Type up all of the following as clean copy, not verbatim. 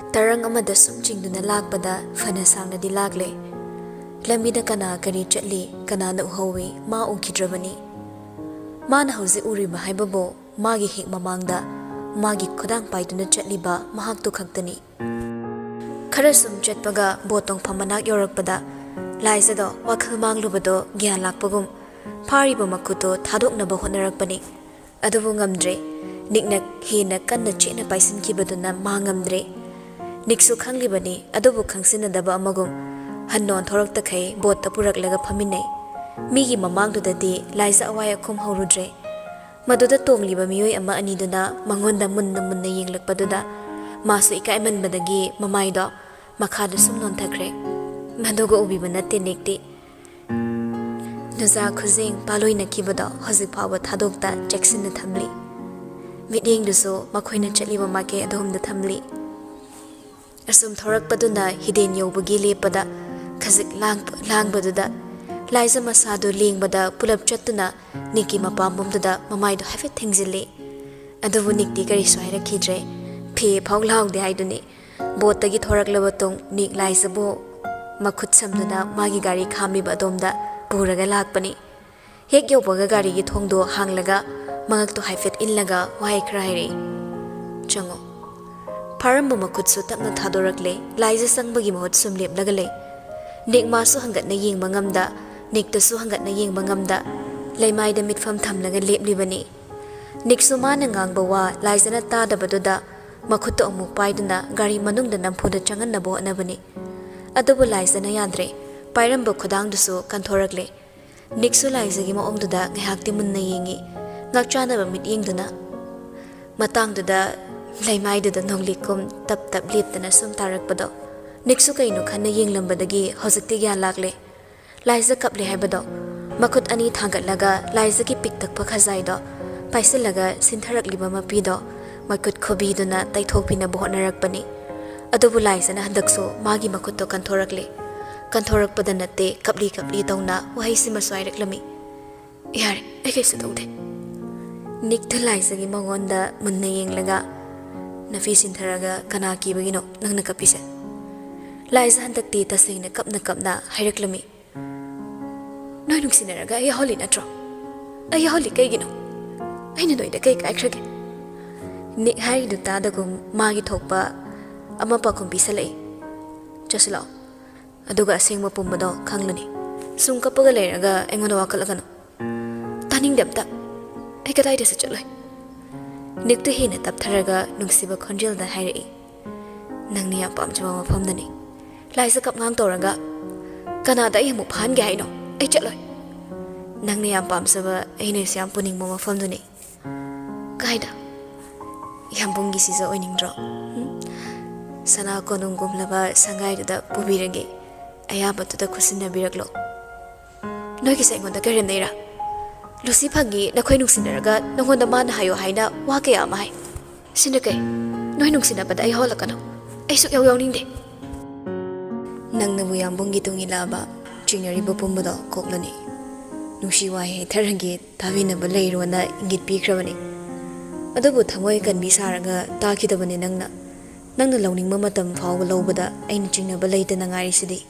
Tarang amada sum chingduna lakpada fana sangna di lagle. Lambida kana kari chatli kana na uhawi ma ukidrabani. Ma na hauzi uriba haibabo magi hik mamangda magi khodang paiduna chatliba mahak tu khaktani. Khara sum chatpaga botong phamanak yorakpada laizado wakhal manglubado gyan lakpagum phariba makuto thadoknaba honarakpani. Adubu ngamdre niknak hina kanna chena paisin kibaduna mangamdre. Niksu khanglibani adubu khangsinadaba amagum hannon thorok takai bot tapurak laga phaminai migi mamangdudadi laisa awaya khum haurudre maduda tongliba miyoi ama aniduna mangonda munna yenglakpaduda masu ikaiman badagi mamaido makhada sumnon thakre madogo ubiba natte nekti nuza khuzing paloina kibada hojik phawa thadokta jackson thamli miding duso makhoina chaliba make adhomda thamli asum thorak paduna hiden yobagi lepada khazik lang baduda laisa masado lengbada pulap chatuna niki mapambumda mamaido hafet thingzili adubu nikti kari soira khidre phe phawlaw de haiduni botagi thorak labatong nik laisa bo makhut samduna magi gari khami badomda puraga lakpani hek yobaga gari gi thongdo hanglaga mangak to hafet illaga wai krairi chango Parambo makutsu tapna thadorakle laisa sangbagi mahut sumlep lagale nik masu hangat na yeng mangamda nik tasu hangat na yeng mangamda laimai da mitfam thamlaga leplibani nik sumana ngangba wa laisa na ta dabaduda makhuto amuk paiduna gari manungda nampuda changan na bo anabani adubu laisa na yadre pairamba khodang dusu kanthorakle nik su laisa gi maongduda ngahakti munna yengi ngakchana ba mit yengduna matangduda laimai da nonglikum tap liptana sum tarakpado niksu kaino khanna yenglambadagi hojikti gyan lakle laisa kaple haibado makhut ani thangatlaga laisa ki piktak pakhazaido paisilaga sintharakliba mapido makhut khobiduna taithokpina bohnarakpani adubu laisa na handakso magi makhutto kanthorakpada natte kapli tawna wahaisi maswaireklami yare ekaisu tawde nikta laisa gi mangonda munna yenglaga Nafi sintharaga kana kibagino nangna kapise laisa handakti tasingna kapna haireklami noi nungsinaraga ay holi natro ay holi kaygino aina noida kay kaikhrage nik hari duta dagum magi thokpa ama pakum bisalai chasla aduga asengma pumbado khanglani sum kapaga leiraga engoda wakalagano taning demta ay kadai desa chalai Niktu hina taptharaga nungsiba khonjelda hairi nangni ya pamjaba mafamdani laisa kap ngang toraga kanada yamu phan ge haino ai chatloi nangni ya pamsaba aine siam puning mo mafamduni kaida yambungi sisa oiningdro sana konungum laba sangai da pubirage ayaba tuda khusinna biraklo noi ki saingonda karen deira Lucy Pagi na koy nungsinaraga nangona man hayo haina wa kaya mahay. Sino kay? Noy nungsinabad ay hola ka no? Ay suk yaw ningde. Nang nabuyambong gitong ilaba, chinari bupumudo koklani. Nungsiway tarangi tabi na balay na ingit pikrabani. Adobo tamoy kan bisaraga takidabani nang na launing mamatam faw lawbada ay naching na balay ta nangari sidi.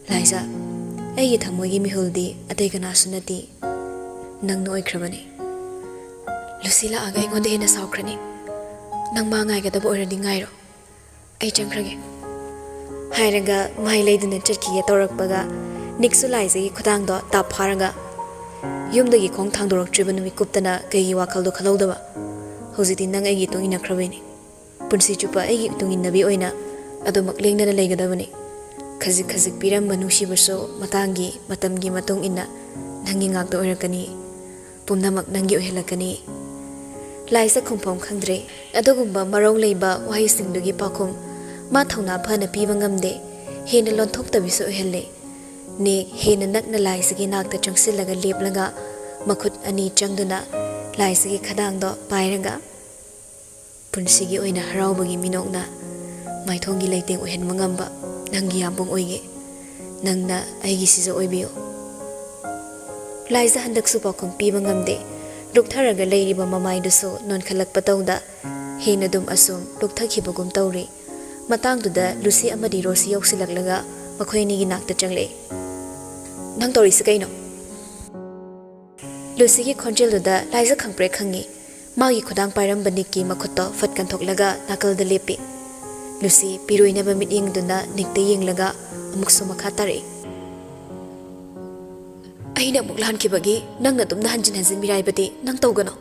Laisa, ay tamoy gimihuldi atay kanasunati. Nang noy krabani Lucila aga ingonde hina saukrani nang mangai ga dabo oradi ngairo ai changkrage hairaga mai leiduna chatki ya torakpaga niksu laizagi khudang do tap pharaga yumdagi khong thangdorok tribanu mikuptana kegi wakal do khalawdaba hojiti nang ai gi tongina krabani punsi chupa ai gi tongin nabi oina adomak lengdana leigadabani khazik piram manushi baso matangi matamgi matong ina nangi ngak do orakani pumnamak nangi ohelakani laisa khumphom khangdre adogumba marong leiba wahai singdugi pakhum ma thongna phana piba ngamde hena lonthok tabisu ohelle ne hena nakna laisa gi nakta changsilaga leplaga makhut ani changduna laisa gi khadang do pairaga punsi gi oina harawbagi minokna maithongi leiteng ohen mangamba nangi yambong oige nangna aigi sizo oibiyo Laisa handak supa kung piba ngamde luktharaga leiriba mamai duso non khalak patawda hena dum asum lukthakhibagum tawri Matangduda Lucy amadi Rosie yausilaglaga makhoinigi nakta changle. Nang torisi kaino? Lucy ki khonjelduda Liza khangpre khangi. Magi khudang pairambani ki makhutto fatkan thoklaga nakalda lepi. Lucy piroinaba mityengduna nikte yenglaga amuksu makha tare. Aina amuk lankibagi nangna tumna hanjin hanjin miraibadi nang tawgano.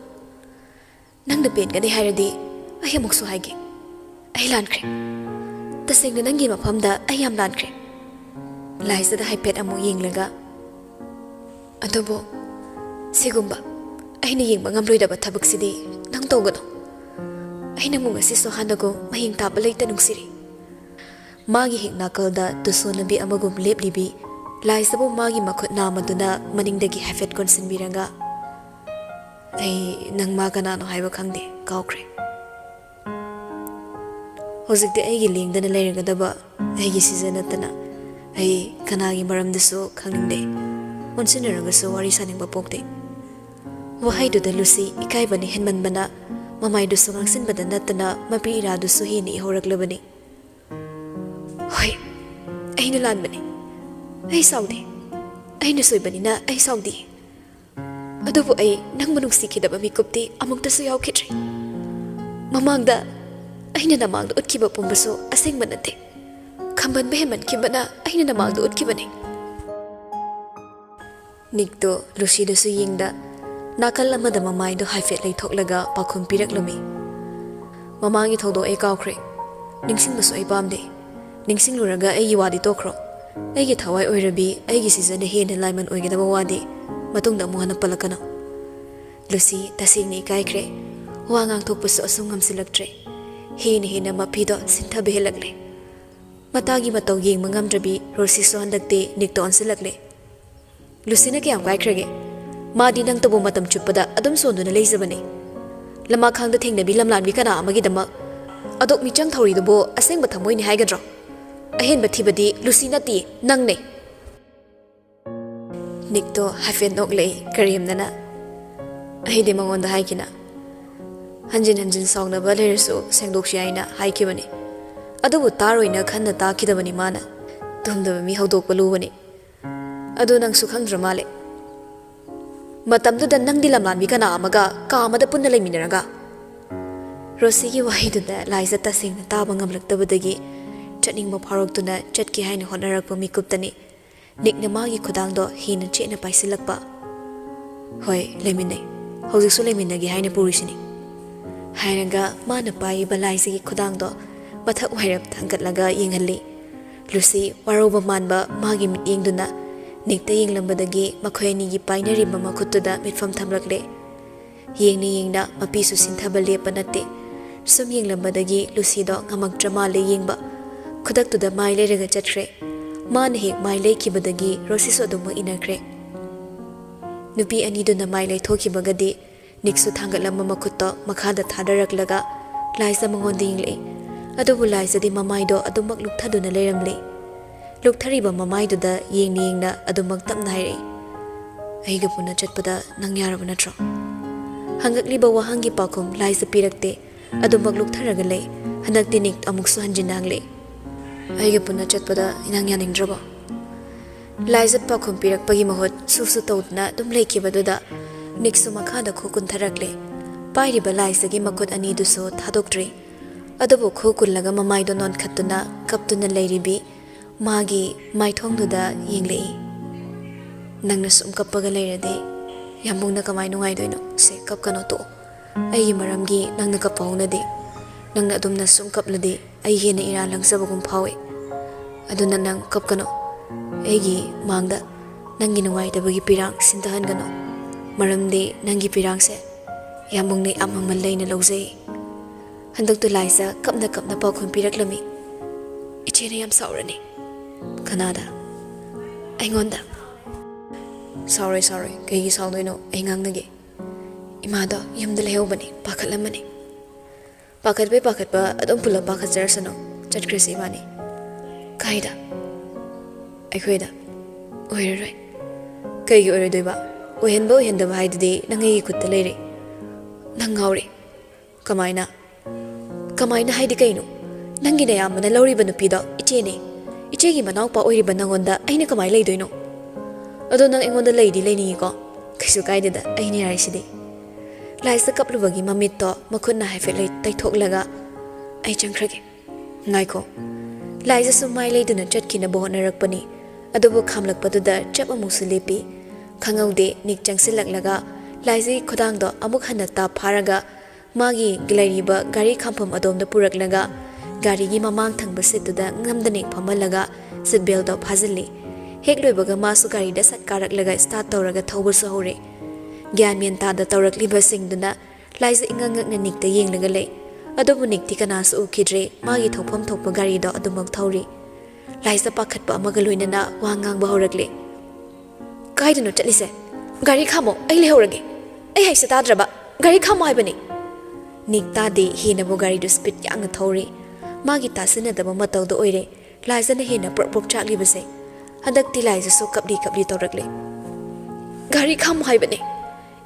Nangna pengani hairadi ai amuksu haige. Ai lankre. Tasengna nangi mafamda ai yam lankre. Liza da haipet amu yenglaga. Adobo Sigumba aina yengba ngamloidaba thabaksidi nang tawgano. Aina mu ngasi so hanago mahing taba leita nungsiri. Magi hing nakalda tuso lambi amagum leplibi Liza bo magi makhut namaduna maningdagi hafet konsinbiranga. Ai nang ma kanano haiba khangde kawkre. Hojikte aigi lengdana leiragadaba aigi seasonatana ai kanagi maramdasu khangningde. Onsinaragasu wari saningba pokde. Wahaiduda Lucy ikaibani henmanbana mamaidusu ngangsinbada natana mapi iradusu hini ihoraglavani. Hoi, aina lanbani. Ai saudi. Aina soibanina ai saudi. Adubu ai nang manungsikidaba mikupti amuktasu yaukitri. Mamangda aina namangda utkiba pumbasu asengba nate. Khamban beheman kibana aina namangda utkibani. Nikto Lucy dasu yingda nakal amada mamaido haifet leithoklaga pakhum piraklami. Mamangi thodo ai kawkhre. Ningsingbasu ai pamde. Ningsingluraga ai wadi tokro. Aigi thawai oirabi aigi season hena laiman oigedaba wadi matungda muhana palakana. Lucy tasingni kaikre. Wa ngang thokpasu asung ngamsilaktre. Hena mapido sintha behelagle. Matagi matau yengma ngamdrabi Rosie so handakte nikto onsilakle. Lucy na kayam kaikrege. Madi nang tabo matam chupada adum sonduna leizabani. Lama khangda thengnabi lamlanbi kana amagidama adok michang thawridubo asengba thamoini haigadro. Ahen bathibadi Lucy nati nangne. Nikto hafen noklei karimnana. Ahide mangonda haikina. Hanjin songna balerisu sengdokshi aina haikibani. Adubu taroina khanna takidabani mana. Tumdaba mi hawdokpa lubani. Adu nang sukhang dramale. Matamduda nang dilamlanbi kana amaga kamada punna leiminaraga. Rosie ki wahiduda Liza tasingna taba ngamlaktabadagi chatningba pharoktuna chatki haina honarakpa mikuptani nikna magi khudangdo hina chena paisilakpa. Hoi leiminai hojiksu leiminagi haina purisini. Hainaga mana paiba Liza ki khudangdo mathak wairap thangkatlaga yenghalli. Lucy waroba manba magi mityengduna nikta yenglambadagi makhoyanigi painariba makhuttuda mitfam thamlakle. Yengna mapisu sinthaba lepa natte. Sum yenglambadagi Lucy do ngamakdrama le yengba. Khudaktuda mai leiraga chatre. Mana hek mai leikibadagi Rosie so adum inakre. Nupi aniduna mai leithokibagadi niksu thangatlamba makhutto makhada thadaraklaga Liza mangonda yengle. Adubu Liza di mamaido adumak lukthaduna leiramle. Lukthariba mamaiduda yengna adumak tapna haire. Aiga puna chatpada nang yaraba natro. Hangakliba wahangi pakum Liza pirakte adumak luktharaga lei handakti nik amuksu hanjinangle. Aiga puna chatpada inang yaningdraba. Liza pakum pirakpagi mahut susu tawdna dum leikibaduda niksu makhada khukun tharakle. Pairiba Liza gi makut anidusu thadoktre. Adubu khukullaga mamaido non khattuna kaptuna leiribi magi maithongduda yenglei. Nangna sum kappaga leirade yambungna kamai nungaidoino se kapkano to. Ai maramgi nangna kappawnade. Nangna adumna sum kaplade ai hena ira langsabagum phawe. Aduna nang kapkano. Aigi mangda nangi nungaidabagi pirang sintahangano. Maramde nangi pirangse yambungne amamal leina lawjai. Handaktu Liza kapna pakhum piraklami. Ichena yam saurani. Kanada aingonda. Sorry kaigi saundoino ai ngangnage. Imada yamda lehobani pakhatlamani. Pakhatba adum pula pakhatjarsano chatkrisi bani. Kaida aikhoida oiraroi. Kaigi oiradoiba ohenba ohendaba haididi nangai khutta leire. Nang ngawre. Kamaina haidi kaino. Nangina yamana lauriba nupido ichene ichegi manaupa oiriba nangonda aina kamai leidoino ado nang engonda leidi leini ko kaisu kaideda aini haisidi laisa kaplubagi mamitto makhunna haife lei taithoklaga ai changkhrage ngaiko laisa sumai leiduna chatkina bohnarakpani adobo khamlakpaduda chap amusu lepi khangaude nik changsilaklaga laisi khodangdo amuk hanna ta pharaga magi gilairiba gari khampham adomda puraklaga gari gi mamang thangba setuda ngamdane phamalaga seatbelt do phazili hek loibaga masu gari da sat karaklaga start tawraga thawbar su hore gyan mien ta da tawrakliba singduna laisa ingangakna nikta yenglaga lei adobu nikti kana su ukhidre magi thopam thokpa gari do adumak thawri laisa pakhatpa amaga loinana wangang ba horakle kaidano chalise gari khamo ai le horage ai haisa tadraba gari khamo haibani nikta de hina bo gari do speed yang thawri magi tasina daba matau do oire laisa na hina prok chakli base hadak ti laisa so kapli tawrakle gari khamo haibani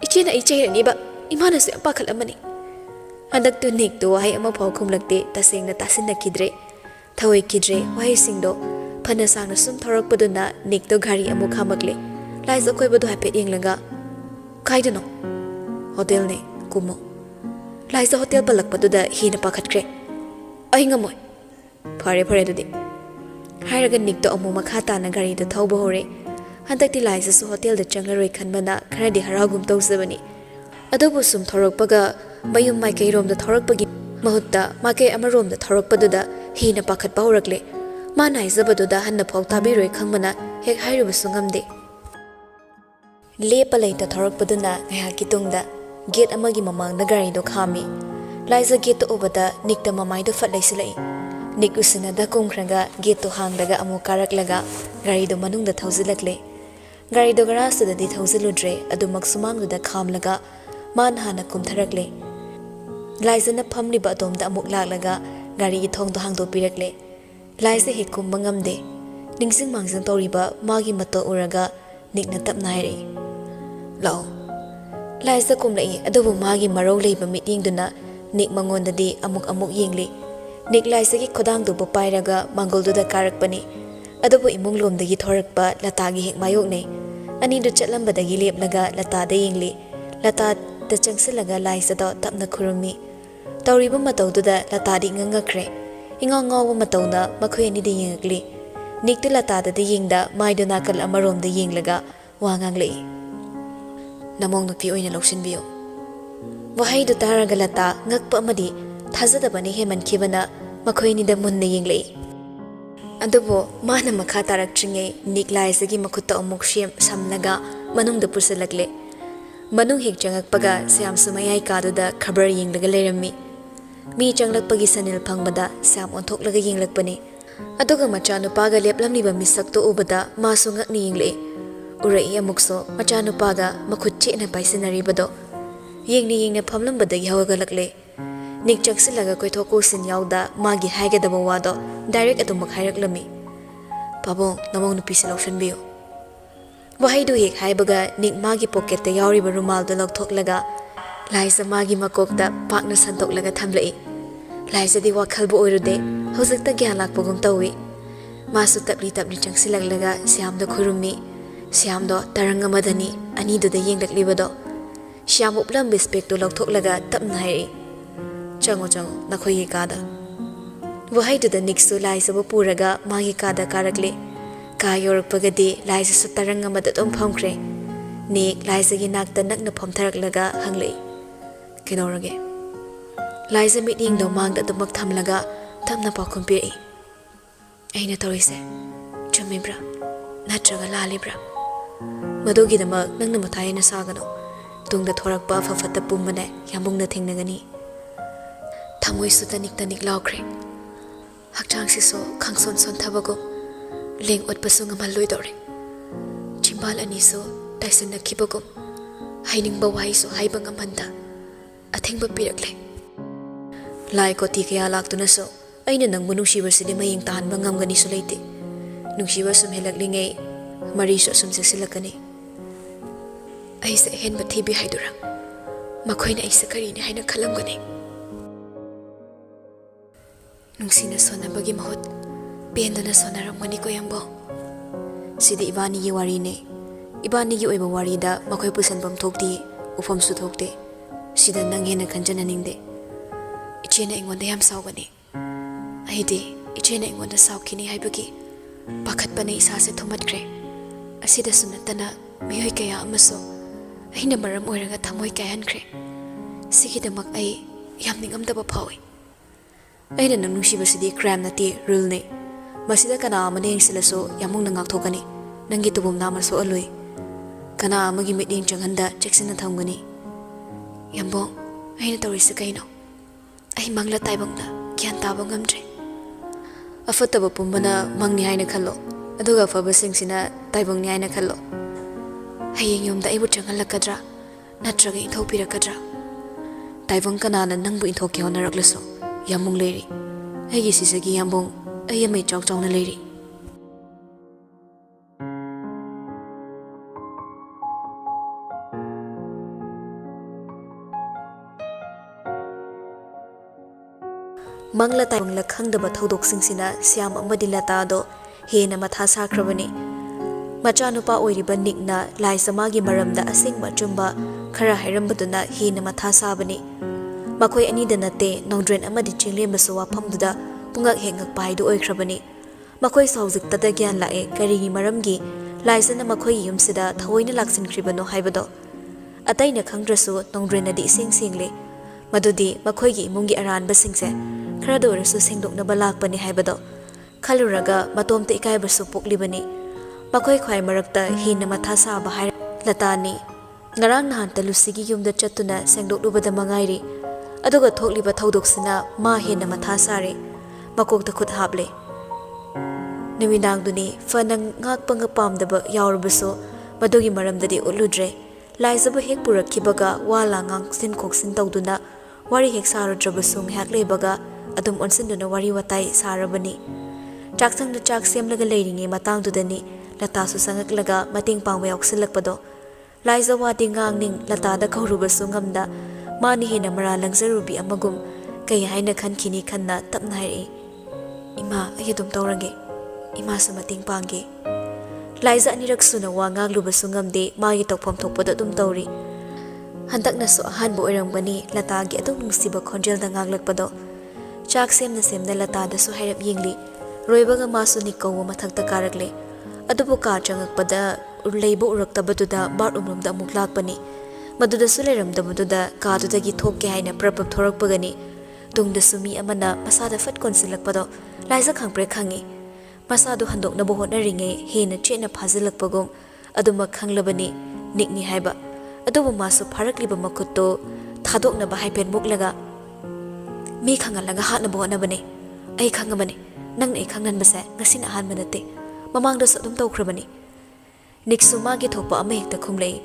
ichena icheni ba imana su pakhat amani hadak tu nik to hai ama phau khumlakte tasengna tasinna kidre thawai kidre wai singdo phana sangna sum thorak paduna nik to gari amu khamakle laisa koi bodu hape yenglaga kaidano hotel ne kumo laisa hotel balak paduda hina pakhatkre ai ngamoi phare dudi hairaga nik to amu makha ta na gari da thawba hore handak ti laisa su hotel da changaroi khanbana kharadi haragum tawsabani adobu sum thorakpaga mayum mai kairom da thorakpagi mahutta makai amarom da thorakpaduda hina pakhatpa horakle ma naizabadu hanna phau tabiroi khangmana hek hairuba sungamde lepa leita thorakpaduna ngahaki tungda gate amagi mamang da gari do khami laisa gate to obada nikta mamai do fat laisilai nik usina da kumkhranga gate to hangdaga amu karaklaga gari do manung da thawzilakle gari do garage da di thawziludre adumak sumang da khamlaga man hana kumtharakle laisa na phamliba adomda amuk laklaga gari gi thong do hangdo pirakle laisa hit kumba ngamde ningsing mangsing toriba magi mato uraga nikna tapnairi lao laisa kumlai adobu magi marau leiba mitingduna nik mangondadi amuk yengli nik laisa gi khodang du bo pairaga mangoldu da karakpani adobu imung lomdagi thorakpa latagi hek mayok nei ani du chatlambadagi leplaga lata da yengli lata da changsilaga laisa do tapna khurumi tawriba matawduda lata di ngangakre ingaw matawna makhoi ani da yengakli nikti lata da yengda maidu nakal amarom da yenglaga wangang lei namong nupi oina loksinbiyo wahai du taraga lata ngakpa amadi thazadabani heman khibana makhoi ni da munna yenglei adubo mana makha tarakchringe nik laisagi makhutta amuk shem samlaga manung da pursalakle manung hek changakpaga siam sumayai kaduda khabar yenglaga lerami mi changlakpagi sanil phangbada siam onthoklaga yenglakpani aduga machanupaga leplamliba misak to ubada masu ngakni yengle urai amukso machanupaga makhut chena paisinaribado yengna phamlambadagi hawagalakle nik changsilaga koithoko sin yauda magi haigadaba wado direct adumak hairaklami pabo namong nupi selection biyo wahai du hek haibaga nik magi pocket ta yauriba rumal do lokthoklaga laisa magi makokta pakna santoklaga thamlai laisa di wakhal bo oirude hojikta gyan lakpagum tawi masu tapli changsilaglaga siam do khurumi siam do taranga madani ani do da yenglaklibodo siam uplam respect to lokthoklaga tapna hai chango nakhoi kada wahai do da niksu laisa bo puraga magi kada karakle ka yorpagadi laisa su taranga madadom phamkre nik laisa gi nakta nakna phamtharaklaga hanglei kinorage laisa meeting do mangda dumak thamlaga tamna pakhum pi aina torise chumibra natraga lalibra madogi damak nangna mathai na sagano tungda thorakpa fafata pumbane yamungna thingnagani thamoi su tanik laukre hakchang si so khangson son thabago leng otpasu ngamal loidore chimbal ani so taisen na kibago haining ba wai so haiba ngamanda athengba pirakle lai ko ti kaya laktuna so aina nang munungsiba sidi maying tahanba ngamgani so leite nungsiba sum helaklingai mari so sum sesilakani aisa hen ba thibi haidura makhoina aisa kari ni haina khalamgani Nungsina sonabagi mahut pendana sonaramgani ko yambo. Sidi ibani wari ne. Ibani gi oiba wari da makoy pusanbam thokti ufam su thokte. Sida nang hena kanjana ningde. Ichena ingonda yam sawgani. Aidi ichena ingonda sawkini haibagi pakhat bane isa se thomatkre. Asida sunatana miyoi kaya amaso aina maram oiraga thamoi kayankre. Sigidamak ai yam ningamdaba phawi. Aina nang nungsibasidi crime nati rule ne. Masida kana amane yengsilaso yamung na ngakthokani. Nangi tubum nama so aloi. Kana amagi miting changhanda cheksina thamgani. Yambo aina tawrisi kaino. Ai mangla taibangda gyan taba ngamdre. Afataba pumbana mangni haina khallo. Aduga fabasingsina taibangni haina khallo. Hayeng yomda aibu changhalakadra natraga inthopirakadra. Taibang kanana nangbu inthoki honaraklaso yamung leri. Aigi sisagi yambong ayamay chawchaw na leri. Mangla taibang lakhangdaba thawdoksingsina siyam amadi latado hena matha sakrabani. Machanupa oiriba nikna lai samagi maramda asingba chumba khara hairambaduna hena matha sabani. Makoy ani da nate nongdren amadi chinglembaso wafamduda pungak hengak paidu oikrabani. Makoy sawzik tada gyan lae karigi maramgi laisana makoy yumsida thawoina laksinkribano haibado. Atayna khangdrasu nongdren adi ising single. Madudi makoy gi imungi aran basingse khara dorasu singdoknaba lakpani haibado. Khaluraga matomta ikaybasu poklibani. Makoy khwai marakta hina matha saba hai latani. Ngarang nahan talusigi yumda chatuna sengdoklubada mangairi. Aduga thokliba thawdoksina ma hena matha sare. Makokta khut hable. Numinangduni fanang ngakpanga pamdaba yaurabaso madugi maramdadi uludre. Laizabu hek purakkibaga wala ngang sin koksin tawduna wari hek saradrabasu ngak lebaga adum onsinduna wari watai sarabani. Chaksangda chak semlaga leiringi matangdudani latasu sangaklaga mating pangwa yauksilakpado. Laiza wati ngangning latada kaurubasu ngamda mani hena mara langzarubi amagum kaya haina khankini khanna tapna hairi. Ima ayadum tawrange. Ima sa mating pangge. Laiza anirak suna wa nganglubasu ngamde magi tawpam thokpada dum tawri. Hantak na so ahanbo oirangbani latagi atong nungsiba khonjel da ngaglakpado. Chak semna semna latada so hairap yingli. Roibaga maso ni kawo mathakta karakle. Adubo ka changakpada leibo uraktabaduda bathroomda amuk lakpani. Maduda suleramdabaduda kadudagi thokke haina prapap thorakpagani. Tungda sumi amana masada fat konsilakpado laiza khangpre khangi. Masadu handok na bohot na ringe hena chena phazilakpagum aduma khanglabani nikni haiba. Adubo maso pharakliba makutto thadok na bahai pen muklaga. Mi khangalaga hat na bohot na bane. Ai khangabane. Nang na ikangnan basa ngasin ahan manate. Mamangda sa dum tawkrabani. Niksu magi thokpa ama hekta khumlei.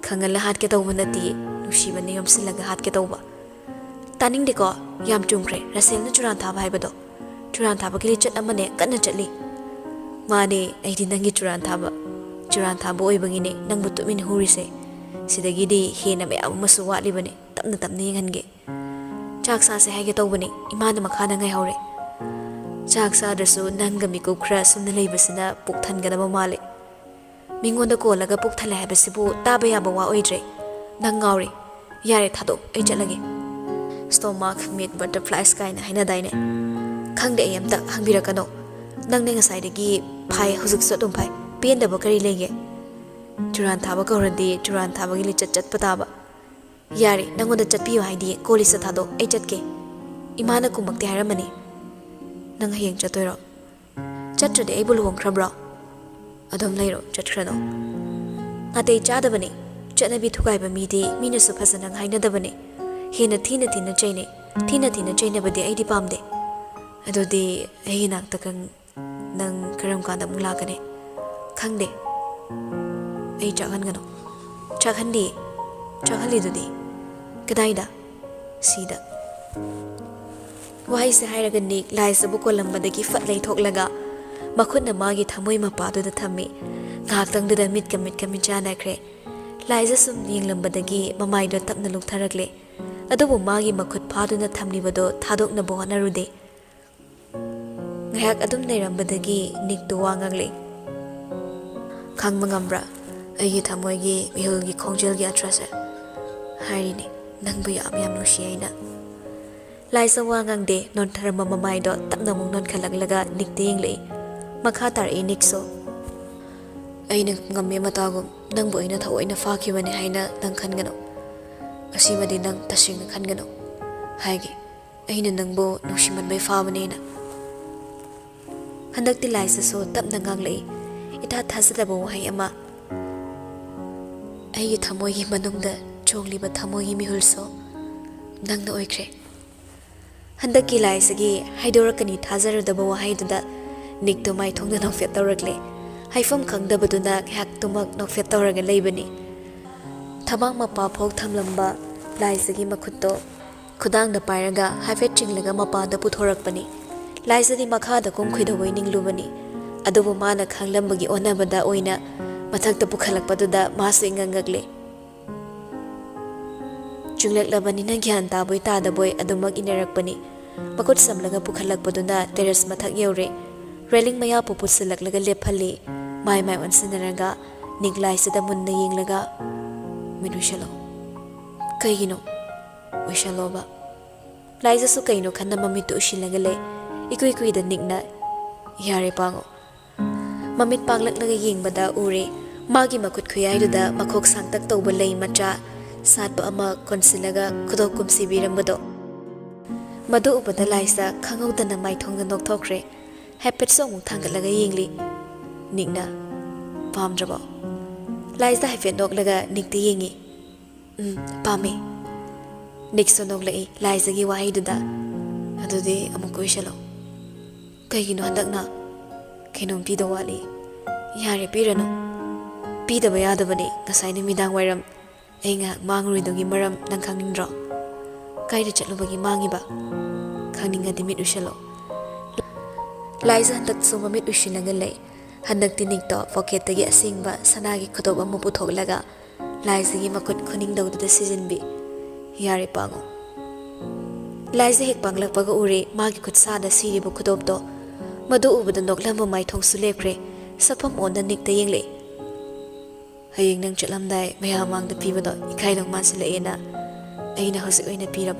Khangala hat ke tawba nati nusiba niyam silaga hat ke tawba. Taning deko yam chumkre rasel na churan thaba haibado. Churan thaba kili chat amane kanna chatli. Mane aidi nangi churan thaba. Churan thaba oibangine nang butumin hurise. Sidagi di hena me abu masu watli bane tapna tapna yenghange. Chak sa se haige tawbani imana makhana ngai haure. Chak sa drasu nanga miku khra sumna leibasina puktan ganaba male. Mingonda kolaga pukthala habasibu taba yaba wa oidre. Nang ngawri. Yare thado ai chalage. Stomach meat butterflies kaina haina daine. Khangde ayamta hangbirakano. Nang ne ngasaidagi phai huzuk so dum phai. Penda bakari lege. Churan thaba kaurandi churan thaba gili chat pataba. Yare nangonda chatpiyo haidi kolisa thado ai chatke. Imana kumakti hairamani. Nang hayeng chatoiro. Chatrade ai bulu hongkrabra. Adom lairo chatkrano. Atei chadabani. Chatnabi thukaiba midi minasu phasanang hainadabani. Hena thina chaine. Thina chaine badi ai di pamde. Adodi ai nakta kang nang karam kanda mulakane. Khangde. Ai chakhan gano. Chakhandi. Chakhali dudi. Kadaida. Sida. Wahai se hairaga nik lai sabu kolambadagi fatlai thoklaga. Makhut na magi thamoi mapadu da thammi. Ngaktang da mit ka michana kre. Laiza sum yenglambadagi mamai do tapna luktarakle. Adubu magi makhut phadu na thamlibado thadok na bohana rude. ngahak adum leirambadagi niktu wa ngangli khangma ngambra aigi thamoigi mihulgi khongjel gi atrase harini nangbu yam yam nushi aina laisa wa ngangde non tharma mamai do tapna mung non khalaglaga nikte yingli makha tar e nikso aina ngamme matagum nangbu aina thawoina fakiwani haina nang khangano asimadi nang tasing khangano haigi aina nangbu nushiman bai fabanena handakti laisa so tapna nganglei ita thasdaba wahai ama aigi thamoigi manungda chongliba thamoigi mihulso nangna oikre handaki laisagi haidorakani thajaradaba wahaidunda nikto mai thongna nokfet tawrakle haifam khangdabaduna hak tumak nokfet tawraga leibani thabang mapa phok thamlamba laisagi makhutto khudangda pairaga haifet chinglaga mapa da puthorakpani laisadi makhada kum khidawai ninglubani adubu mana khanglambagi onabada oina mathakta pukhalakpaduda masu ingangagle chunglaklabanina gyan taboi tadaboi adumak inarakpani makut samlaga pukhalakpaduna terrace mathak yaure railing maya puputsilaklaga lephalli mai mai onsinaraga niglaisida munna yenglaga minushalo kaigino wishaloba laisa su kaino khanna mamitu ushilaga le ikui kui da nigna yare pango mamit panglaklaga yengbada ure magi makut khuyaiduda makhok sangtak tawba lei macha satpa ama konsilaga khudok kumsi birambado madu ubada laisa khangawdana maithongna nokthokre habit song thangalaga yengli nigna pamdraba laisa habit noklaga nikti yengi pame nikso noklai laisa gi wahaiduda adudi amukoishalo kaigino handakna kainom pida wali yare pirano pidaba yadabani ngasai midang wairam ainga mangruidogi maram nang khangningdro kaida chatlubagi mangiba khangninga dimit ushalo laisa handak suma mit ushinaga lei handak tinikto pocket tagi asingba sanagi khotob amu puthoglaga laisa gi makut khoning dawda season bi yare pango laisa hek panglakpaga ure magi khutsa da siri bu khotob to madu ubada noklamba mai thongsu lepre sapam onda nikta yengle hayeng nang chatlamdai mayamang da pibado ikai dong mansilaena aina hosik oina pirab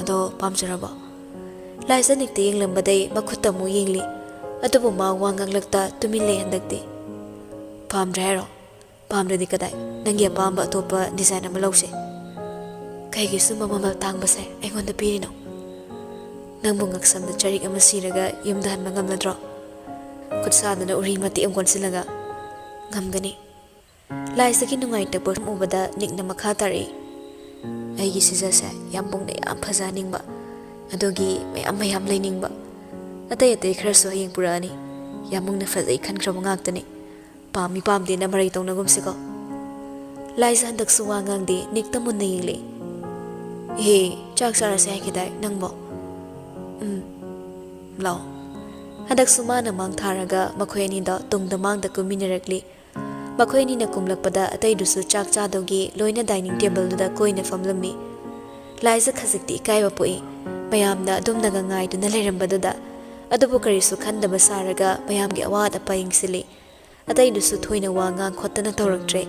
ado pamjaraba laisa nikta yenglambadai makhutta mu yengli adubu ma wanganglakta tumile handakti pamdrahero pamradi kadai nangi pamba topa design ama lause kaigi suma mamal tangbase aingonda pirino nangbu ngaksamda charik ama siraga yumdahan mangamladro kutsadana uri mati am konsilaga ngamgani laisagi nungai tapor ubada nikna makha tari aigi sizase yambungna yam phajaningba adogi mayam lainingba atai atai khraso hayeng purani yamungna phajai khankraba ngaktani pami pamde na marai tongnagum siko laisa handak suwa ngangde nikta munna yingli he chak sara se kidai nangbo lao handak sumana mang tharaga makhoyani da tungda mangda kuminarakli makhoyani na kumlakpada atai dusu chak chadogi loina dining table da koina famlammi laisa khazikti kaiba poi mayamna adumnaga ngai duna leirambadada adubu karisu khandaba saraga mayamgi awad apaying atai dusu thoina wanga khottana tawraktre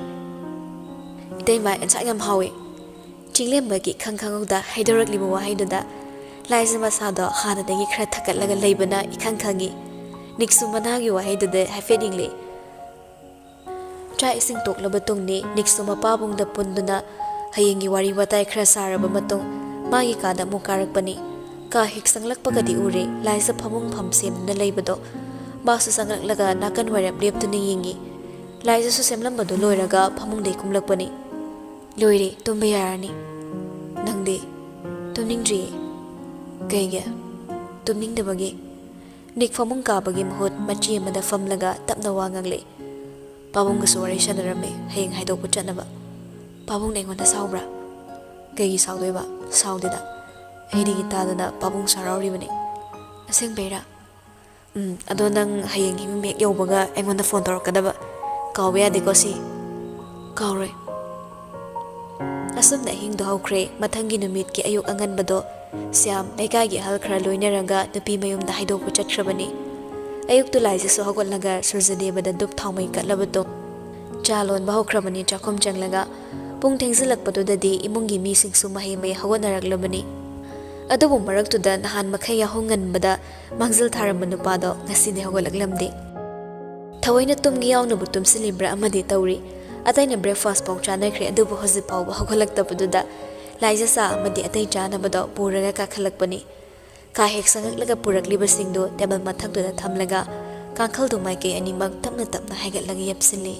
itai mai ansa ngam hawe chinglembagi khangkhangda haidorakli bo wahaiduda laisa masada hana dagi khra thakatlaga leibana ikhangkhangi niksu managi wahaiduda hafedingli trai sing toklaba tungni niksu mapabungda punduna hayengi wari watai khra saraba matung magi kada mukarakpani ka hik sanglakpagadi ure laisa phamung phamsem na leibado basu sanglaklaga nakan warap leptuni yingi laisa su semlambado loiraga phamung dei kumlakpani loire tumba yarani nangde tumningdri kaiga tumningdabagi nik phamung kabagi mahut machi amada famlaga tapna wangangle pabungga suwari shanarame hayeng haidokpa chatnaba pabung nengonda saubra kaigi saudoiba saudida aidigi tadana pabung sarauribani aseng beira ado nang hayeng himmek yobaga engonda phone tawrakadaba kawbe yadeko si kawroi asumna hingdo hawkre mathangi numit ki ayuk anganbado siam leikagi hal khra loinaraga nupi mayumda haidokpa chatkrabani ꯑꯌꯨꯛꯇꯨ ꯂꯥꯏꯖꯁꯨ ꯍꯧꯒꯠꯂꯒ ꯁꯨꯔꯖꯗꯦꯕꯗ ꯗꯨꯞ ꯊꯥꯎꯃꯩ ꯀꯠꯂꯕꯗꯣ ꯆꯥ ꯂꯣꯟꯕ ꯍꯧꯈ꯭ꯔꯕꯅꯤ ꯆꯥꯛꯈꯨꯝ ꯆꯪꯂꯒ ꯄꯨꯡ ꯊꯦꯡꯖꯤꯜꯂꯛꯄꯗꯨꯗꯗꯤ ꯏꯃꯨꯡꯒꯤ ꯃꯤꯁꯤꯡꯁꯨ ꯃꯍꯩ ꯃꯍꯩ ꯍꯧꯒꯠꯅꯔꯛꯂꯕꯅꯤ ꯑꯗꯨꯕꯨ ꯃꯔꯛꯇꯨꯗ ꯅꯍꯥꯟ ꯃꯈꯩ ꯌꯥꯍꯧ ꯉꯟꯕꯗ ꯃꯥꯡꯖꯤꯜ ꯊꯥꯔꯝꯕ ꯅꯨꯄꯥꯗꯣ ꯉꯁꯤꯗꯤ ꯍꯧꯒꯠꯂꯛꯂꯝꯗꯦ ꯊꯑꯣꯏꯅ ꯇꯨꯝꯒꯤ ꯌꯥꯎꯅꯕ ꯇꯨꯝꯁꯤꯜꯂꯤꯕ꯭ꯔꯥ ꯑꯃꯗꯤ ꯇꯧꯔꯤ ꯑꯇꯩꯅ ꯕ꯭ꯔꯦꯛꯐꯥꯁ ꯐꯥꯎ ꯆꯥꯅꯈ꯭ꯔꯦ ꯑꯗꯨꯕꯨ ꯍꯧꯖꯤꯛ ꯐꯥꯎꯕ ꯍꯧꯒꯠꯂꯛꯇꯕꯗꯨꯗ ꯂꯥꯏꯖ ꯆꯥ ꯑꯃꯗꯤ ꯑꯇꯩ ꯆꯥꯅꯕꯗꯣ ꯄꯨꯔꯒ ꯀꯥꯈꯠꯂꯛꯄꯅꯤ ꯀꯥ ꯍꯦꯛ ꯆꯪꯉꯛꯂꯒ ꯄꯨꯔꯛꯂꯤꯕꯁꯤꯡꯗꯨ ꯇꯦꯕꯜ ꯃꯊꯛꯇꯨꯗ ꯊꯝꯂꯒ ꯀꯥꯡꯈꯜꯗꯨ ꯃꯥꯏꯀꯩ ꯑꯅꯤꯃꯛ ꯇꯞꯅ ꯇꯞꯅ ꯍꯥꯏꯒꯠꯂꯒ ꯌꯦꯞꯁꯤꯜꯂꯤ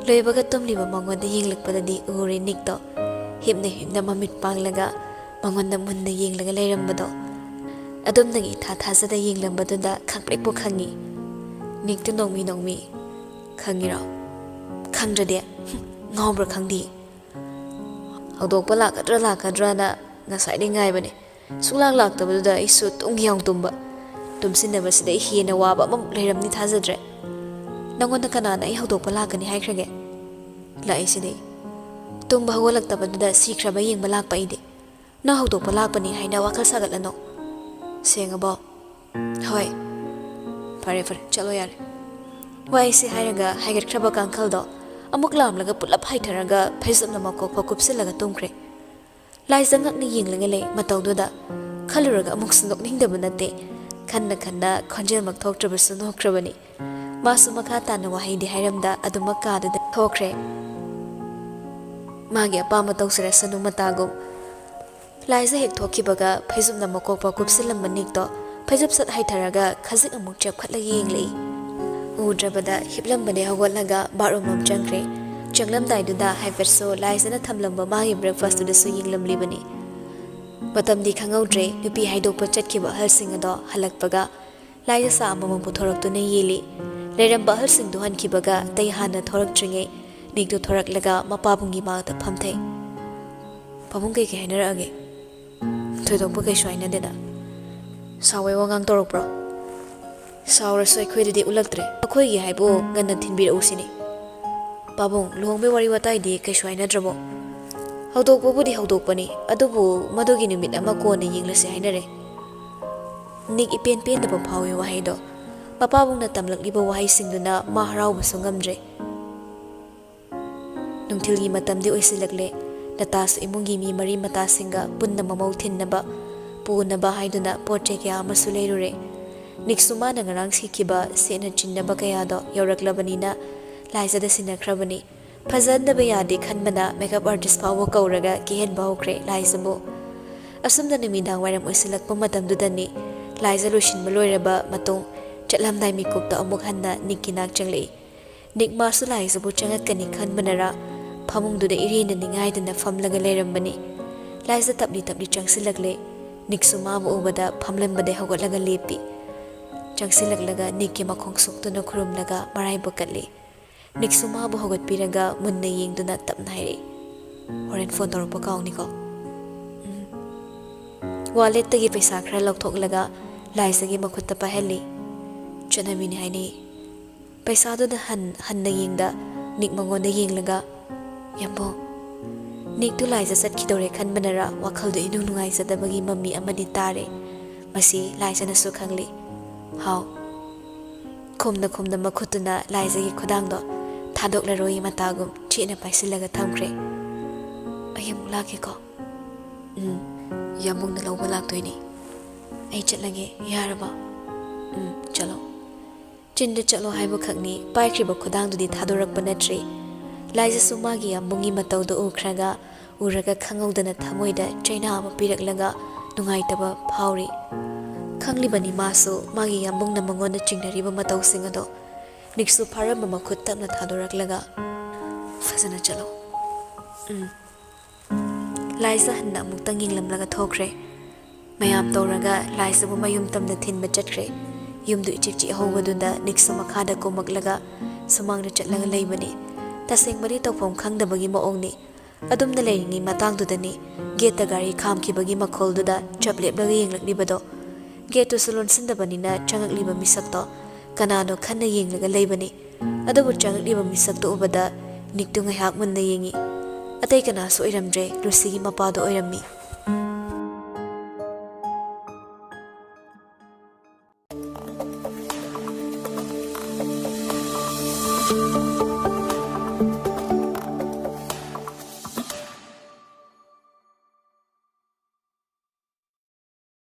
ꯂꯣꯏꯕꯒ ꯇꯨꯝꯂꯤꯕ ꯃꯉꯣꯟꯗ ꯌꯦꯡꯂꯛꯄꯗꯗꯤ ꯎꯔꯦ ꯅꯤꯛꯇꯣ ꯍꯤꯞꯅ ꯍꯤꯞꯅ ꯃꯃꯤꯠ ꯄꯥꯡꯂꯒ ꯃꯉꯣꯟꯗ ꯃꯨꯟꯅ ꯌꯦꯡꯂꯒ ꯂꯩꯔꯝꯕꯗꯣ ꯑꯗꯨꯝꯗꯒꯤ ꯏꯊꯥ ꯊꯥꯖꯗ ꯌꯦꯡꯂꯝꯕꯗꯨꯗ ꯈꯪꯄ꯭ꯔꯦꯛꯄꯨ ꯈꯪꯉꯤ ꯅꯤꯛꯇꯨ ꯅꯣꯡꯃꯤ ꯅꯣꯡꯃꯤ ꯈꯪꯉꯤꯔꯣ ꯈꯪꯗ꯭ꯔꯗꯤ ꯉꯥꯎꯕ꯭ꯔꯥ ꯈꯪꯗꯦ ꯍꯧꯗꯣꯛꯄ ꯂꯥꯛꯀꯗ꯭ꯔꯥꯅ ꯉꯁꯥꯏꯗꯩ ꯉꯥꯏꯕꯅꯦ ꯁꯨꯡꯂꯥꯛ ꯂꯥꯛꯇꯕꯗꯨꯗ ꯑꯩꯁꯨ ꯇꯨꯝꯒꯤ ꯌꯥꯎ ꯇꯨꯝꯕ ꯇꯨꯝꯁꯤꯟꯅꯕꯁꯤꯗ ꯍꯦꯟꯅ ꯋꯥꯕ ꯑꯃꯃꯨꯛ ꯂꯩꯔꯝꯅꯤ ꯊꯥꯖꯗ꯭ꯔꯦ ꯅꯪꯉꯣꯟꯗ ꯀꯅꯥꯅ ꯑꯩ ꯍꯧꯗꯣꯛꯄ ꯂꯥꯛꯀꯅꯤ ꯍꯥꯏꯈ꯭ꯔꯒꯦ ꯂꯥꯛꯏꯁꯤꯗꯤ ꯇꯨꯝꯕ ꯍꯧꯒꯠꯂꯛꯇꯕꯗꯨꯗ ꯁꯤꯈ꯭ꯔꯕ ꯌꯦꯡꯕ ꯂꯥꯛꯄ ꯑꯩꯗꯤ ꯅꯪ ꯍꯧꯗꯣꯛꯄ ꯂꯥꯛꯄꯅꯤ ꯍꯥꯏꯅ ꯋꯥꯈꯜ ꯁꯥꯒꯠꯂꯅꯣ ꯁꯦꯡꯉꯕꯣ ꯍꯣꯏ ꯐꯔꯦ ꯆꯠꯂꯣ ꯌꯥꯔꯦ ꯋꯥꯏꯁꯤ ꯍꯥꯏꯔꯒ ꯍꯥꯏꯒꯠꯈ꯭ꯔꯕ ꯀꯥꯡꯈꯜꯗꯣ ꯑꯃꯨꯛ ꯂꯥꯝꯂꯒ ꯄꯨꯂꯞ ꯍꯥꯏꯊꯔꯒ ꯐꯩꯖꯨꯞꯅ ꯃꯀꯣꯛꯐꯥꯎ ꯀꯨꯞꯁꯤꯜꯂꯒ ꯇꯨꯝꯈ꯭ꯔꯦ ꯂꯥꯏꯖ ꯉꯛꯅ ꯌꯦꯡꯂꯒ ꯂꯩ ꯃꯇꯧꯗꯨꯗ ꯈꯜꯂꯨꯔꯒ ꯑꯃꯨꯛꯁꯨ ꯅꯣꯛꯅꯤꯡꯗꯕ ꯅꯠꯇꯦ ꯈꯟꯅ ꯈꯣꯟꯖꯦꯜꯃꯛ ꯊꯣꯛꯇ꯭ꯔꯕꯁꯨ ꯅꯣꯛꯈ꯭ꯔꯕꯅꯤ ꯃꯥꯁꯨ ꯃꯈꯥ ꯇꯥꯅ ꯋꯥꯍꯩꯗꯤ ꯍꯥꯏꯔꯝꯗ ꯑꯗꯨꯃꯛ ꯀꯥꯗꯨꯗ ꯊꯣꯛꯈ꯭ꯔꯦ ꯃꯥꯒꯤ ꯑꯄꯥꯝꯕ ꯇꯧꯖꯔꯁꯅꯨ ꯃꯇꯥꯒꯨꯝ ꯂꯥꯏꯖ ꯍꯦꯛ ꯊꯣꯛꯈꯤꯕꯒ ꯐꯩꯖꯨꯞꯅ ꯃꯀꯣꯛꯐꯥꯎ ꯀꯨꯞꯁꯤꯜꯂꯝꯕ ꯅꯤꯛꯇꯣ ꯐꯩꯖꯨꯞ ꯁꯠ ꯍꯥꯏꯊꯔꯒ ꯈꯖꯤꯛ ꯑꯃꯨꯛ ꯆꯦꯞꯈꯠꯂꯒ ꯌꯦꯡꯂꯛꯏ ꯎꯗ꯭ꯔꯕꯗ ꯍꯤꯞꯂꯝꯕꯗꯩ ꯍꯧꯒꯠꯂꯒ ꯕꯥꯠꯔꯨꯝ ꯑꯃ ꯆꯪꯈ꯭ꯔꯦ ꯆꯪꯂꯝꯗꯥꯏꯗꯨꯗ ꯍꯥꯏꯐꯦꯠꯁꯨ ꯂꯥꯏꯖꯅ ꯊꯝꯂꯝꯕ ꯃꯥꯒꯤ ꯕ꯭ꯔꯦꯛꯐꯥꯁꯇꯨꯗꯁꯨ ꯌꯦꯡꯂꯝꯂꯤꯕꯅꯤ ꯃꯇꯝꯗꯤ ꯈꯪꯍꯧꯗ꯭ꯔꯦ ꯅꯨꯄꯤ ꯍꯥꯏꯗꯣꯛꯄ ꯆꯠꯈꯤꯕ ꯑꯍꯜꯁꯤꯡ ꯑꯗꯣ ꯍꯜꯂꯛꯄꯒ ꯂꯥꯏꯖ ꯆꯥ ꯑꯃꯃꯝ ꯄꯨꯊꯣꯔꯛꯇꯨꯅ ꯌꯦꯜꯂꯤ ꯂꯩꯔꯝꯕ ꯑꯍꯜꯁꯤꯡꯗꯨ ꯍꯟꯈꯤꯕꯒ ꯑꯇꯩ ꯍꯥꯟꯅ ꯊꯣꯔꯛꯇ꯭ꯔꯤꯉꯩ ꯅꯤꯛꯇꯨ ꯊꯣꯔꯛꯂꯒ ꯃꯄꯥꯕꯨꯡꯒꯤ ꯃꯥꯡꯗ ꯐꯝꯊꯩ ꯄꯥꯕꯨꯡ ꯀꯩꯀꯩ ꯍꯥꯏꯅꯔꯛꯑꯒꯦ ꯊꯣꯏꯗꯣꯛꯄ ꯀꯩꯁꯨ ꯍꯥꯏꯅꯗꯦꯗ ꯁꯥꯎꯋꯩ ꯋꯥꯉꯥꯡ ꯇꯧꯔꯛꯄ꯭ꯔꯣ ꯁꯥꯎꯔꯁꯨ ꯑꯩꯈꯣꯏꯗꯗꯤ ꯎꯠꯂꯛꯇ꯭ꯔꯦ ꯑꯩꯈꯣꯏꯒꯤ ꯍꯥꯏꯕꯨ ꯉꯟꯅ ꯊꯤꯟꯕꯤꯔꯛꯎ ꯁꯤꯅꯤ ꯄꯥꯕꯨꯡ ꯂꯨꯍꯣꯡꯕꯩ ꯋꯥꯔꯤ ꯋꯥꯇꯥꯏꯗꯤ ꯀꯩꯁꯨ ꯍꯥꯏꯅꯗ꯭ꯔꯕꯣ ꯍꯧꯗꯣꯛꯄꯕꯨꯗꯤ ꯍꯧꯗꯣꯛꯄꯅꯤ ꯑꯗꯨꯕꯨ ꯃꯗꯨꯒꯤ ꯅꯨꯃꯤꯠ ꯑꯃ ꯀꯣꯟꯅ ꯌꯦꯡꯂꯁꯤ ꯍꯥꯏꯅꯔꯦ ꯅꯤꯛ ꯏꯄꯦꯟ ꯄꯦꯟꯗꯕ ꯐꯥꯎꯏ ꯋꯥꯍꯩꯗꯣ ꯃꯄꯥꯕꯨꯡꯅ ꯇꯝꯂꯛꯂꯤꯕ ꯋꯥꯍꯩꯁꯤꯡꯗꯨꯅ ꯃꯥ ꯍꯔꯥꯎꯕꯁꯨ ꯉꯝꯗ꯭ꯔꯦ ꯅꯨꯡꯊꯤꯜꯒꯤ ꯃꯇꯝꯗꯤ ꯑꯣꯏꯁꯤꯜꯂꯛꯂꯦ ꯂꯇꯥꯁꯨ ꯏꯃꯨꯡꯒꯤ ꯃꯤ ꯃꯔꯤ ꯃꯇꯥꯁꯤꯡꯒ ꯄꯨꯟꯅ ꯃꯃꯧ ꯊꯤꯟꯅꯕ ꯄꯨꯅꯕ ꯍꯥꯏꯗꯨꯅ ꯄꯣꯠ ꯆꯩ ꯀꯌా ꯑꯃꯁꯨ ꯂꯩꯔꯨꯔꯦ ꯅꯤꯛꯁꯨ ꯃꯥꯅ ꯉꯔꯥꯡ ꯁꯤꯈꯤꯕ ꯁꯦꯠꯅ ꯆꯤꯟꯅꯕ ꯀꯌꯥꯗꯣ ꯌꯧꯔꯛꯂꯕꯅꯤꯅ ꯂꯥꯏꯖꯗ ꯁꯤꯟꯅꯈ꯭ꯔꯕꯅꯤ ꯐꯖꯍꯟꯗꯕ ꯌꯥꯗꯦ ꯈꯟꯕꯅ ꯃꯦꯀꯞ ꯑꯥꯔꯇꯤꯁ ꯐꯥꯎꯕ ꯀꯧꯔꯒ ꯀꯦꯍꯟꯕ ꯍꯧꯈ꯭ꯔꯦ ꯂꯥꯏꯖꯕꯨ ꯑꯁꯨꯝꯅ ꯅꯨꯃꯤꯗꯥꯡ ꯋꯥꯏꯔꯝ ꯑꯣꯏꯁꯤꯜꯂꯛꯄ ꯃꯇꯝꯗꯨꯗꯅꯤ ꯂꯥꯏꯖ ꯂꯣꯏꯁꯤꯟꯕ ꯂꯣꯏꯔꯕ ꯃꯇꯨꯡ ꯆꯠꯂꯝꯗꯥꯏ ꯃꯤꯀꯨꯞꯇ ꯑꯃꯨꯛ ꯍꯟꯅ ꯅꯤꯛꯀꯤ ꯅꯥꯛ ꯆꯪꯂꯛꯏ ꯅꯤꯛ ꯃꯥꯁꯨ ꯂꯥꯏꯖꯕꯨ ꯆꯪꯉꯛꯀꯅꯤ ꯈꯟꯕꯅꯔꯥ ꯐꯃꯨꯡꯗꯨꯗ ꯏꯔꯦꯟꯅ ꯅꯤꯡꯉꯥꯏꯗꯅ ꯐꯝꯂꯒ ꯂꯩꯔꯝꯕꯅꯤ ꯂꯥꯏꯖ ꯇꯞꯂꯤ ꯇꯞꯂꯤ ꯆꯪꯁꯤꯜꯂꯛꯂꯦ ꯅꯤꯛꯁꯨ ꯃꯥꯕꯨ ꯎꯕꯗ ꯐꯝꯂꯝꯕꯗꯩ ꯍꯧꯒꯠꯂꯒ ꯂꯦꯞꯄꯤ ꯆꯪꯁꯤꯜꯂꯛꯂꯒ ꯅꯤꯛꯀꯤ ꯃꯈꯣꯡ ꯁꯣꯛꯇꯨꯅ ꯈꯨꯔꯨꯝꯂꯒ ꯃꯔꯥꯏꯕꯛ ꯀꯠꯂꯤ ꯅꯤꯛꯁꯨ ꯃꯥꯕꯨ ꯍꯧꯒꯠꯄꯤꯔꯒ ꯃꯨꯟꯅ ꯌꯦꯡꯗꯨꯅ ꯇꯞꯅ ꯍꯥꯏꯔꯛꯏ ꯍꯣꯔꯦꯟ ꯐꯣꯟ ꯇꯧꯔꯛꯄ ꯀꯥꯎꯅꯤꯀꯣ ꯋꯥꯂꯦꯠꯇꯒꯤ ꯄꯩꯁꯥ ꯈꯔ ꯂꯧꯊꯣꯛꯂꯒ ꯂꯥꯏꯖꯒꯤ ꯃꯈꯨꯠꯇ ꯄꯥꯏꯍꯜꯂꯤ ꯆꯠꯅꯕꯤꯅꯤ ꯍꯥꯏꯅꯩ ꯄꯩꯁꯥꯗꯨꯗ ꯍꯟꯅ ꯌꯦꯡꯗ ꯅꯤꯛ ꯃꯉꯣꯟꯗ ꯌꯦꯡꯂꯒ ꯌꯥꯝꯕꯣ ꯅꯤꯛꯇꯨ ꯂꯥꯏꯖ ꯆꯠꯈꯤꯗꯧꯔꯦ ꯈꯟꯕꯅꯔꯥ ꯋꯥꯈꯜꯗꯨ ꯏꯅꯨꯡ ꯅꯨꯡꯉꯥꯏꯖꯗꯕꯒꯤ ꯃꯃꯤ ꯑꯃꯗꯤ ꯇꯥꯔꯦ ꯃꯁꯤ ꯂꯥꯏꯖꯅꯁꯨ ꯈꯪꯂꯤ ꯍꯥꯎ ꯈꯨꯝꯅ ꯃꯈꯨꯠꯇꯨꯅ ꯂꯥꯏꯖꯒꯤ ꯈꯨꯗꯥꯡꯗꯣ ꯊꯥꯗꯣꯛꯂꯔꯣꯏ ꯃꯇꯥꯒꯨꯝ ꯆꯦꯠꯅ ꯄꯥꯏꯁꯤꯜꯂꯒ ꯊꯝꯈ꯭ꯔꯦ ꯑꯩ ꯑꯃꯨꯛ ꯂꯥꯛꯀꯦꯀꯣ ꯌꯥꯝꯕꯨꯡꯅ ꯂꯧꯕ ꯂꯥꯛꯇꯣꯏꯅꯤ ꯑꯩ ꯆꯠꯂꯒꯦ ꯌꯥꯔꯕ ꯆꯠꯂꯣ ꯆꯤꯟꯗ ꯆꯠꯂꯣ ꯍꯥꯏꯕꯈꯛꯅꯤ ꯄꯥꯏꯈ꯭ꯔꯤꯕ ꯈꯨꯗꯥꯡꯗꯨꯗꯤ ꯊꯥꯗꯣꯔꯛꯄ ꯅꯠꯇ꯭ꯔꯤ ꯂꯥꯏꯖꯁꯨ ꯃꯥꯒꯤ ꯌꯥꯝꯕꯨꯡꯒꯤ ꯃꯇꯧꯗꯣ ꯎꯔꯒ ꯈꯪꯍꯧꯗꯅ ꯊꯃꯣꯏꯗ ꯆꯩꯅꯥ ꯑꯃ ꯄꯤꯔꯛꯂꯒ ꯅꯨꯡꯉꯥꯏꯇꯕ ꯐꯥꯎꯔꯤ ꯈꯪꯂꯤꯕꯅꯤ ꯃꯥꯁꯨ ꯃꯥꯒꯤ ꯌꯥꯝꯕꯨꯡꯅ ꯃꯉꯣꯟꯗ ꯆꯤꯡꯅꯔꯤꯕ ꯃꯇꯧꯁꯤꯡ ꯑꯗꯣ ꯅꯤꯛꯁꯨ ꯐꯥꯔꯝꯕ ꯃꯈꯨꯠ ꯇꯞꯅ ꯊꯥꯗꯣꯔꯛꯂꯒ ꯐꯖꯅ ꯆꯠꯂꯣ ꯂꯥꯏꯖ ꯍꯟꯅ ꯑꯃꯨꯛꯇꯪ ꯌꯦꯡꯂꯝꯂꯒ ꯊꯣꯛꯈ꯭ꯔꯦ ꯃꯌꯥꯝ ꯇꯧꯔꯒ ꯂꯥꯏꯖꯕꯨ ꯃꯌꯨꯝ ꯇꯝꯅ ꯊꯤꯟꯕ ꯆꯠꯈ꯭ರೆ ꯌꯨꯝꯗꯨ ꯏꯆꯤꯛ ꯆꯤꯛꯍꯧꯕꯗꯨꯗ ꯅꯤꯛꯁꯨ ꯃꯈꯥꯗ ꯀꯨꯝꯃꯛꯂꯒ ꯁꯨꯃꯥꯡꯗ ꯆꯠꯂꯒ ꯂꯩꯕꯅꯤ ꯇꯁꯦꯡꯕꯗꯤ ꯇꯧꯐꯝ ꯈꯪꯗꯕꯒꯤ ꯃꯑꯣꯡꯅꯤ ꯑꯗꯨꯝꯅ ꯂꯩꯔꯤꯉꯩ ꯃꯇꯥꯡꯗꯨꯗꯅꯤ ꯒꯦꯠꯇ ꯒꯥꯔꯤ ꯈꯥꯝꯈꯤꯕꯒꯤ ꯃꯈꯣꯜꯗꯨꯗ ꯆꯞ ꯂꯦꯞꯂꯒ ꯌꯦꯡꯂꯛꯂꯤꯕꯗꯣ ꯒꯦꯠꯇꯨꯁꯨ ꯂꯣꯟꯁꯤꯟꯗꯕꯅꯤꯅ ꯆꯪꯉꯛꯂꯤꯕ ꯃꯤꯁꯛꯇꯣ ꯀꯅꯥꯅꯣ ꯈꯟꯅ ꯌꯦꯡꯂꯒ ꯂꯩꯕꯅꯤ ꯑꯗꯨꯕꯨ ꯆꯪꯉꯛꯂꯤꯕ ꯃꯤꯁꯛꯇꯣ ꯎꯕꯗ ꯅꯤꯛꯇꯨ ꯉꯥꯏꯍꯥꯛ ꯃꯨꯟꯅ ꯌꯦꯡꯉꯤ ꯑꯇꯩ ꯀꯅꯥꯁꯨ ꯑꯣꯏꯔꯝꯗ꯭ꯔꯦ ꯂꯨꯁꯤꯒꯤ ꯃꯄꯥꯗꯣ ꯑꯣꯏꯔꯝꯃꯤ